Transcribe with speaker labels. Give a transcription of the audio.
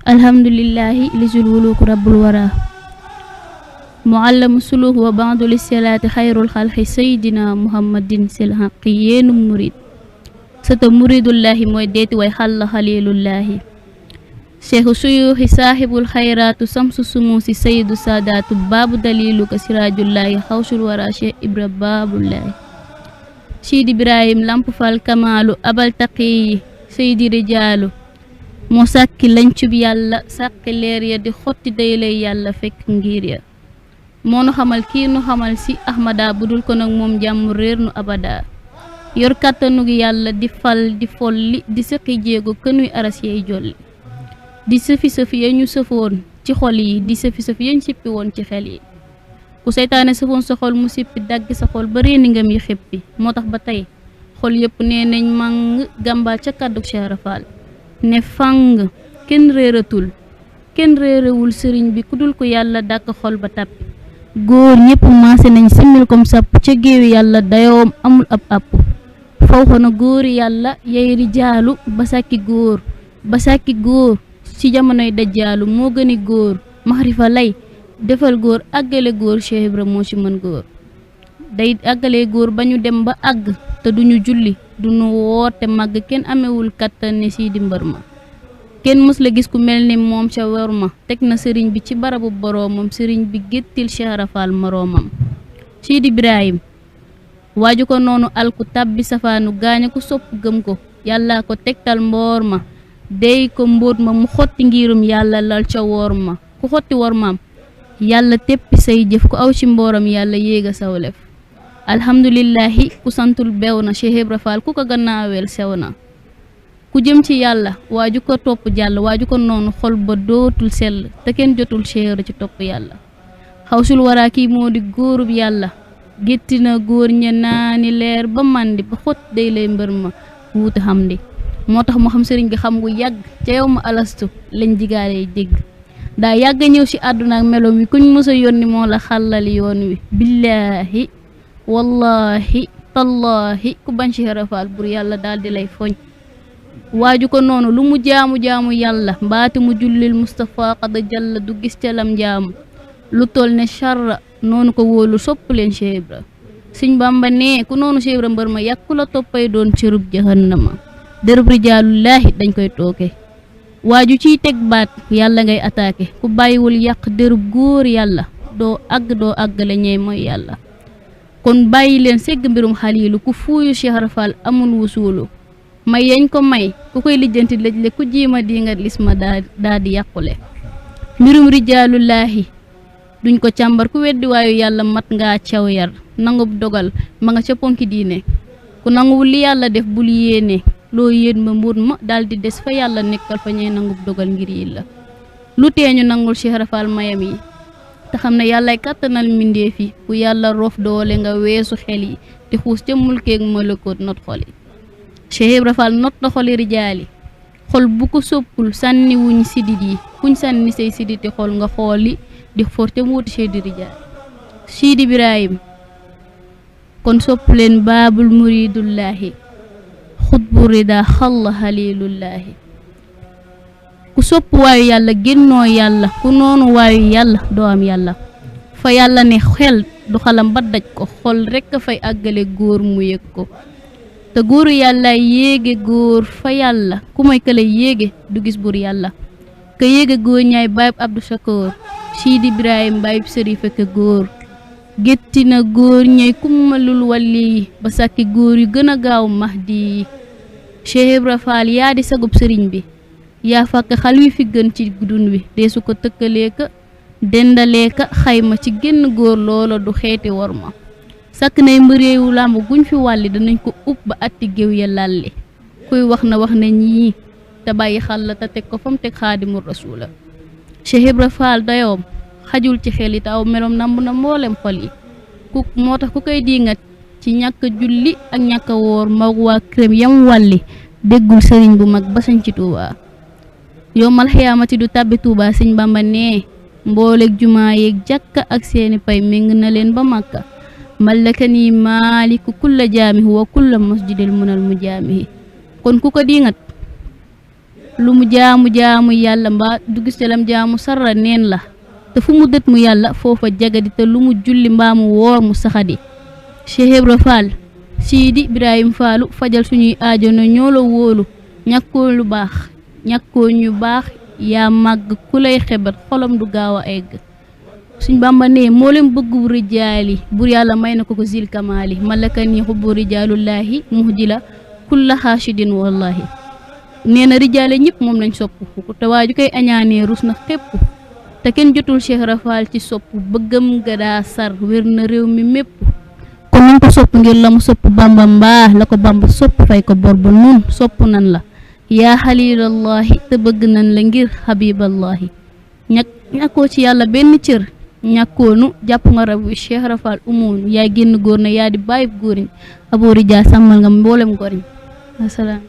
Speaker 1: alhamdulillahi lisul wuluuk rabbul wara muallamu suluuk wa bandu lissalaati xayrul xalqi saydina muhammadin sil haqi yéenum murid sata muridullahi mooy deeti way xalla xalilullahi cheikhu suyuuxi saaxibul xayraatu samsu sumuusi sayidu saadaatu baabu dalilu ka sirajullahi xawsul wara cheikh ibra baabullahi siidi ibrahim lamp fal kamaalu abal taqiyi saydi rijaalu moo sàkki lancub yàlla sàkki leer ya di xotti day lay yàlla fekk ngir ya moo nu xamal kii nu xamal si ahmada budul ko nag moom jàmm réer nu abada yor kàttanug yàlla di fal di folli di sëqi jéego kënuy aras yay jolli di sëfi-sëfi ya ñu sëfoon ci xol yi di sëfi-sëfi yañ sippi woon ci xel yi ku seytaane sëfoon sa xol mu sippi dagg sa xol ba réeni ngam yi xippi moo tax ba tey xol yépp nee nañ màng gàmbaal ca kàddug Cheikh Ibra Fall ne fàng kenn réeratul kenn réerewul sëriñ bi ku dul ko yàlla dàkk xol ba tàppi góor ñépp maase nañ simmil kom sàpp ca géewi yàlla dayoom amul ab àpp fawxa na góori yàlla yay rijaalu ba sàkki góor ci jamonoy dajjaalu moo gëni góor maxrifa lay defal góor àggale góor Cheikh Ibra moo ci mën góor day àggale góor ba ñu dem ba àgg te duñu julli duñu woote màgg kenn amewul kàttan ne sii di mbër ma kenn mës la gis ku mel ni moom ca wor ma teg na sëriñ bi ci barabu boroomam sëriñ bi géttil Cheikh Ibra Fall moroomam Sidi Ibrahim waaju ko noonu alku tàbbi safaanu gaaña ko sopp gëm ko yàlla ko tegtal mboor ma dey ko mbóot ma mu xotti ngirum yàlla lal ca woor ma ku xotti wor maam yàlla teppi say jëf ku aw ci mbooram yàlla yéega sawlef alhamdulillahi ku santul beew na Cheikh Ibra Fall ku ko gannaaweel sew na ku jëm ci yàlla waaju ko topp jàll waaju ko noonu xol ba dootul sell te kenn jotul Cheikh Ibra ci topp yàlla xawsul waraa kii moo di góorub yàlla gétti na góor ña naani leer ba màndi ba xot day lay mbër ma wuute xam di moo tax mu xam sëriñ bi xam gu yàgg ca yow ma alastu lañ jigaale dégg daa yàgg ñëw ci àdduna ak meloom wi kuñ mës a yónni moo la xàllali yoon wi billaahi wallahi tallaahi ku bañ Cheikh Ibra Fall bur yàlla daal di lay foñ waaju ko noonu lu mu jaamu yàlla mbaati mu jullil Mustafa xada jàlla du gis ca lam jaamu lu toll ne charra noonu ko wóolu sopp leen Cheikh Ibra Sëñ Bamba nee ku noonu Cheikh Ibra mbër ma yàkku la toppay doon cërub jahannama dërëb rijaalullaahi dañ koy tooke waaju ciy teg baat yàlla ngay attaqué ku bàyyiwul yàq dërëb góor yàlla doo àggale ñey mooy yàlla kon bàyyi leen segg mbirum xaliilu ku fuuyu Cheikh Ibra Fall amul wusuulu may yañ ko may ku koy lijjanti lëj le ku jiima di nga lis ma daa di yàqule mbirum rijaalullaahi duñ ko càmbar ku weddi waayu yàlla mat ngaa caw yar nangub dogal ma nga ca ponki diine ku nanguwul li yàlla def bul yéene loo yéen ma mbur ma daal di des fa yàlla nekkal fa ñey nangub dogal ngir yi la lu teeñu nangul Cheikh Ibra Fall mayam yi te xam ne yàllay kàttanal mbindeef yi ku yàlla roof doole nga weesu xel yi te xuus ca mulkeeg malakoot not xol yi Cheikh Ibra Fall not na xoli rijaali xol bu ko soppul sànni wuñ sidit yi kuñ sànni say siditi xol nga xooli di for ca muuti Cheikh di rijaali Sidi Ibrahim kon sopp leen baabul muridullahi xutbu rida xalla xalilullahi ku sopp waayu yàlla génnoo yàlla ku noonu waayu yàlla doo am yàlla fa yàlla ne xel du xalam ba daj ko xol rekk a fay àggale góor mu yëg ko te góoru yàlla yéege góor fa yàlla ku may kële yéege du gis buur yàlla ka yéege góor ñaay bayib Abdou Shakoor Sidi Ibrahim bayib sëriñ fekk góor gétti na góor ñay kummalul walli ba sàkki góor yu gën a gaaw mahdi yi Cheikh Ibra Fall yaa di sagub sëriñ bi yaa fàkk xal wi fi gën ci dun wi deesu ko tëkkaleeka dendaleeka xayma ci génn góor loola du xeeti wor ma sàkk nay mbëreewu làmb guñ fi wàlli danañ ko upp ba atti géew ya lalli kuy wax na wax na ñii te bàyyi xal la te teg ko fam teg xaadimu rasuula Cheikh Ibra Fall dayoom xajul ci xel yi te aw meloom namb na mboolem xol yi moo tax ku koy diingat ci ñàkk julli ak ñàkk woor mag waa këram yam wàlli déggul sëriñ bu mag ba sañ ci Tuubaa yowmal xiyaamati du tàbbi Tuubaa Sëñ Bamba nee mbooleeg jumaa yeeg jàkka ak seeni pay méng na leen ba màkka malakani maaliku kulla jaamihi wa kulla masjidil munal mu jaamihi kon ku ko diingat lu mu jaamu yàlla mbaa du gis te lam jaamu sarra neen la te fu mu dët mu yàlla foofa jagadi te lu mu julli mbaa mu woor mu saxadi Cheikh Ibra Fall Sidi Ibrahim Fallu fajal suñuy aajo na ñoo la wóolu ñàkkoo lu baax ñàkkoo ñu baax yaa màgg ku lay xebat xolam du gaaw a egg suñ Bàmba ne moo leen bëggu rijaali bur yàlla may na ko zil kamaali malaka ni xubbu rijaalullaahi muhdila kulla xaashidin wallahi nee na rijaale ñëpp moom lañ sopp te waa ju koy añaanee rus na xépp te kenn jotul Cheikh Ibra Fall ci sopp bëggam ga daa sar wér na réew mi mépp kon nañ ko sopp ngir la mu sopp Bàmba mbaa la ko Bàmba sopp fay ko bor ba nun sopp nan la yaa xalilallahi te bëgg nan la ngir xabiballahi ñàkkoo ci yàlla benn cër ñàkkoonu jàpp nga rab wi Cheikh Ibra Fall umoonu yaa génn góor na yaa di bàyyi góoriñ aboo rijaa sàmmal nga mboolem goriñ asalaam